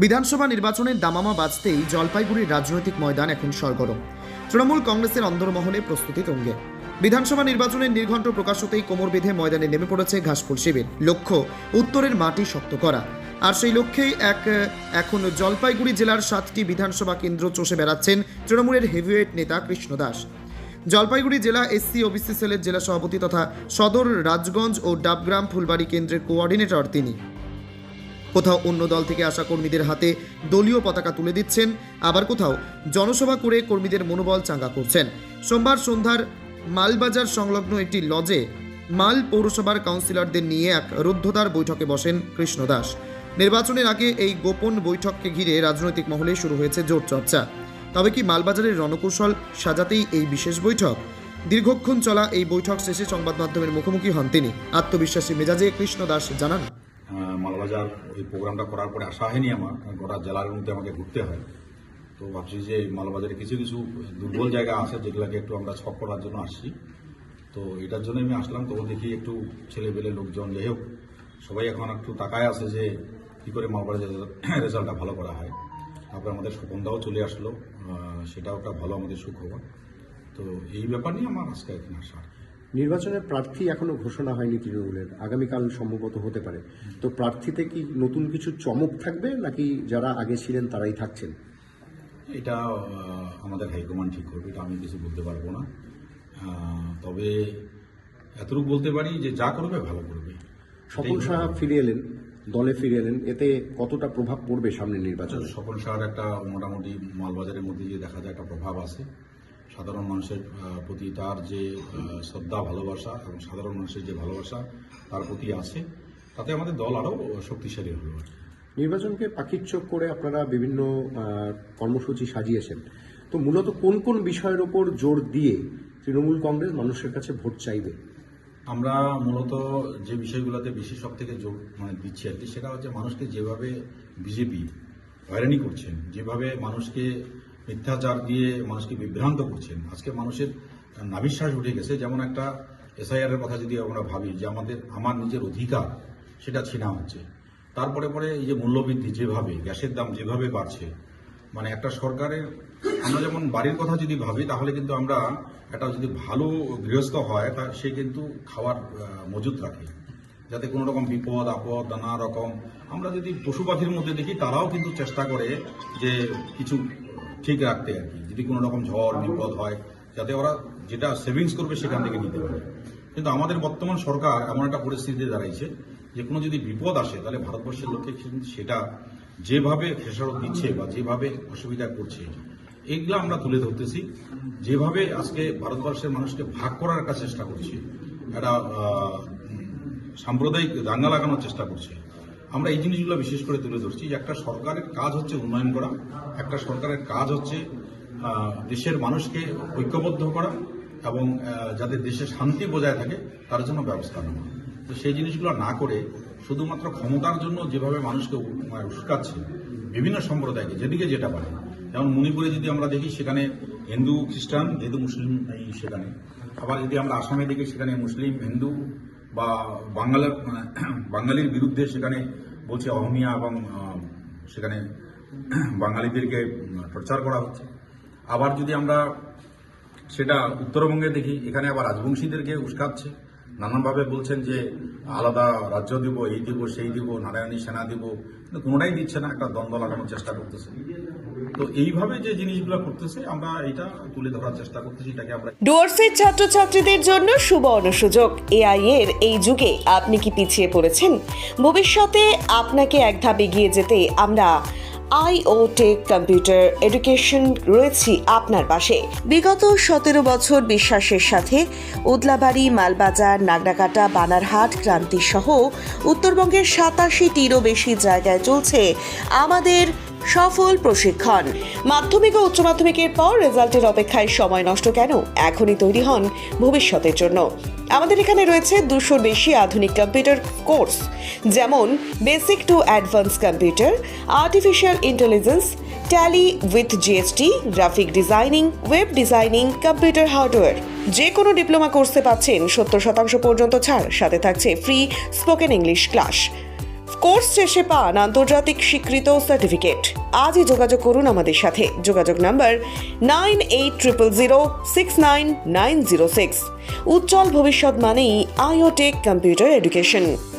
বিধানসভা নির্বাচনের দামামা বাজতেই জলপাইগুড়ির রাজনৈতিক ময়দান এখন সরগরম। তৃণমূল কংগ্রেসের অন্দরমহলে প্রস্তুতি তুঙ্গে। বিধানসভা নির্বাচনের নির্ঘণ্ট প্রকাশ হতেই কোমর বেঁধে ময়দানে নেমে পড়েছে ঘাসফুল শিবির। লক্ষ্য উত্তরের মাটি শক্ত করা। আর সেই লক্ষ্যেই এখন জলপাইগুড়ি জেলার 7টি বিধানসভা কেন্দ্র চষে বেড়াচ্ছেন তৃণমূলের হেভিওয়েট নেতা কৃষ্ণ দাস। জলপাইগুড়ি জেলা এসসি ওবিসি সেলের জেলা সভাপতি তথা সদর রাজগঞ্জ ও ডাবগ্রাম ফুলবাড়ি কেন্দ্রের কোঅর্ডিনেটর তিনি। কোথাও অন্য দল থেকে আসা কর্মীদের হাতে দলীয় পতাকা তুলে দিচ্ছেন, আবার কোথাও জনসভা করে কর্মীদের মনোবল চাঙ্গা করছেন। সোমবার সন্ধ্যার মালবাজার সংলগ্ন একটি লজে মাল পৌরসভার কাউন্সিলরদের নিয়ে এক রুদ্ধদ্বার বৈঠকে বসেন কৃষ্ণ দাস। নির্বাচনের আগে এই গোপন বৈঠককে ঘিরে রাজনৈতিক মহলে শুরু হয়েছে জোর চর্চা। তবে কি মালবাজারের রণকৌশল সাজাতেই এই বিশেষ বৈঠক? দীর্ঘক্ষণ চলা এই বৈঠক শেষে সংবাদ মাধ্যমের মুখোমুখি হন তিনি। আত্মবিশ্বাসী মেজাজে কৃষ্ণ দাস জানান, মালবাজার ওই প্রোগ্রামটা করার পরে আসা হয়নি আমার, গোটা জেলার মধ্যে আমাকে ঘুরতে হয়। তো ভাবছি যে মালবাজারে কিছু কিছু দুর্বল জায়গা আছে যেগুলোকে একটু আমরা ছক করার জন্য আসছি। তো এটার জন্য আমি আসলাম। তো দেখি একটু ছেলেবেলে লোকজন যাই হোক সবাই এখন একটু তাকায় আছে যে কী করে মালবাজারের রেজাল্টটা ভালো করা হয়। তারপরে আমাদের স্বপনদাও চলে আসলো, সেটাও একটা ভালো আমাদের সুখবর। তো এই ব্যাপার নিয়ে আমার আজকে এখানে আসা। নির্বাচনের প্রার্থী এখনো ঘোষণা হয়নি তৃণমূলের, আগামীকাল সম্ভবত হতে পারে। তো প্রার্থীতে কি নতুন কিছু চমক থাকবে নাকি যারা আগে ছিলেন তারাই থাকছেন? এটা আমাদের হাইকমান্ড ঠিক করবে, এটা আমি কিছু বলতে পারবো না। তবে এতটুকু বলতে পারি যে যা করবে ভালো করবে। স্বপন সাহা ফিরে এলেন, দলে ফিরে এলেন, এতে কতটা প্রভাব পড়বে সামনে নির্বাচনে? স্বপন সাহার একটা মোটামুটি মালবাজারের মধ্যে যে দেখা যায় একটা প্রভাব আছে। সাধারণ মানুষের প্রতি তার যে শ্রদ্ধা ভালোবাসা এবং সাধারণ মানুষের যে ভালোবাসা তার প্রতি আছে, তাতে আমাদের দল আরও শক্তিশালী হলো। নির্বাচনকে পাখির চোখ করে আপনারা বিভিন্ন কর্মসূচি সাজিয়েছেন। তো মূলত কোন কোন বিষয়ের ওপর জোর দিয়ে তৃণমূল কংগ্রেস মানুষের কাছে ভোট চাইবে? আমরা মূলত যে বিষয়গুলোতে বেশি সব থেকে জোর দিচ্ছি আর কি, সেটা হচ্ছে মানুষকে যেভাবে বিজেপি হয়রানি করছেন, যেভাবে মানুষকে মিথ্যাচার দিয়ে মানুষকে বিভ্রান্ত করছেন। আজকে মানুষের নাভিশ্বাস উঠে গেছে। যেমন একটা এসআইআর এর কথা যদি আমরা ভাবি যে আমার নিজের অধিকার সেটা ছিনা হচ্ছে। তারপরে এই যে মূল্যবৃদ্ধি যেভাবে, গ্যাসের দাম যেভাবে বাড়ছে, একটা সরকারের, আমরা যেমন বাড়ির কথা যদি ভাবি তাহলে কিন্তু আমরা একটা যদি ভালো গৃহস্থ হয় তা সে কিন্তু খাওয়ার মজুত রাখে, যাতে কোনো রকম বিপদ আপদ নানা রকম। আমরা যদি পশু পাখির মধ্যে দেখি তারাও কিন্তু চেষ্টা করে যে কিছু ঠিক রাখতে আর কি, যদি কোনো রকম ঝড় বিপদ হয় যাতে ওরা যেটা সেভিংস করবে সেখান থেকে নিতে পারে। কিন্তু আমাদের বর্তমান সরকার এমন একটা পরিস্থিতিতে দাঁড়াইছে যে কোনো যদি বিপদ আসে তাহলে ভারতবর্ষের লোককে কিন্তু সেটা যেভাবে খেসারত দিচ্ছে বা যেভাবে অসুবিধা করছে, এইগুলো আমরা তুলে ধরতেছি। যেভাবে আজকে ভারতবর্ষের মানুষকে ভাগ করার একটা চেষ্টা করছে, একটা সাম্প্রদায়িক দাঙ্গা লাগানোর চেষ্টা করছে, আমরা এই জিনিসগুলো বিশেষ করে তুলে ধরছি। যে একটা সরকারের কাজ হচ্ছে উন্নয়ন করা, একটা সরকারের কাজ হচ্ছে দেশের মানুষকে ঐক্যবদ্ধ করা এবং যাতে দেশে শান্তি বজায় থাকে তার জন্য ব্যবস্থা নেওয়া। তো সেই জিনিসগুলো না করে শুধুমাত্র ক্ষমতার জন্য যেভাবে মানুষকে উস্কাচ্ছে বিভিন্ন সম্প্রদায়কে, যেদিকে যেটা পারে। যেমন মণিপুরে যদি আমরা দেখি সেখানে হিন্দু খ্রিস্টান যেহেতু মুসলিম নেই সেখানে, আবার যদি আমরা আসামে দেখি সেখানে মুসলিম হিন্দু বা বাঙালির বিরুদ্ধে সেখানে বলছে অহমিয়া এবং সেখানে বাঙালিদেরকে টর্চার করা হচ্ছে। আবার যদি আমরা সেটা উত্তরবঙ্গে দেখি, এখানে আবার রাজবংশীদেরকে উস্কাচ্ছে, নানানভাবে বলছেন যে আলাদা রাজ্য দিব, এই দিব সেই দিব, নারায়ণী সেনা দিব, কিন্তু কোনোটাই দিচ্ছে না, একটা দ্বন্দ্ব লাগানোর চেষ্টা করতেছে। তো এইভাবে যে জিনিসগুলো করতেছে আমরা এটা তুলে ধরার চেষ্টা করতেছি। এটাকে আমরা ডুয়ার্সের ছাত্রছাত্রীদের জন্য সুবর্ণ সুযোগ। এআই এর এই যুগে আপনি কি পিছিয়ে পড়েছেন? ভবিষ্যতে আপনাকে এক ধাপ এগিয়ে যেতে আমরা IO টেক কম্পিউটার এডুকেশন রয়েছি আপনার পাশে। বিগত 17 বছর বিশ্বাসের সাথে উদলাবাড়ি, মালবাজার, নাগরাকাটা, বানারহাট, ক্রান্তি সহ উত্তরবঙ্গের 87টিরও বেশি জায়গায় চলছে আমাদের সফল প্রশিক্ষণ। মাধ্যমিক ও উচ্চ মাধ্যমিকের পর রেজাল্টের অপেক্ষায় সময় নষ্ট কেন? এখনই তৈরি হন ভবিষ্যতের জন্য। আমাদের এখানে রয়েছে 200-র বেশি আধুনিক কম্পিউটার কোর্স, যেমন basic to advance computer, artificial intelligence, tally with GST, graphic designing, web designing, computer hardware. যে কোনো ডিপ্লোমা কোর্সে পাচ্ছেন 70% পর্যন্ত ছাড়, সাথে থাকছে free spoken English class. Course শেষে পান আন্তর্জাতিক স্বীকৃত সার্টিফিকেট। আজই যোগাযোগ করুন আমাদের সাথে। যোগাযোগ নাম্বার 9800069906। উজ্জ্বল ভবিষ্যৎ মানেই আইওটেক কম্পিউটার এডুকেশন।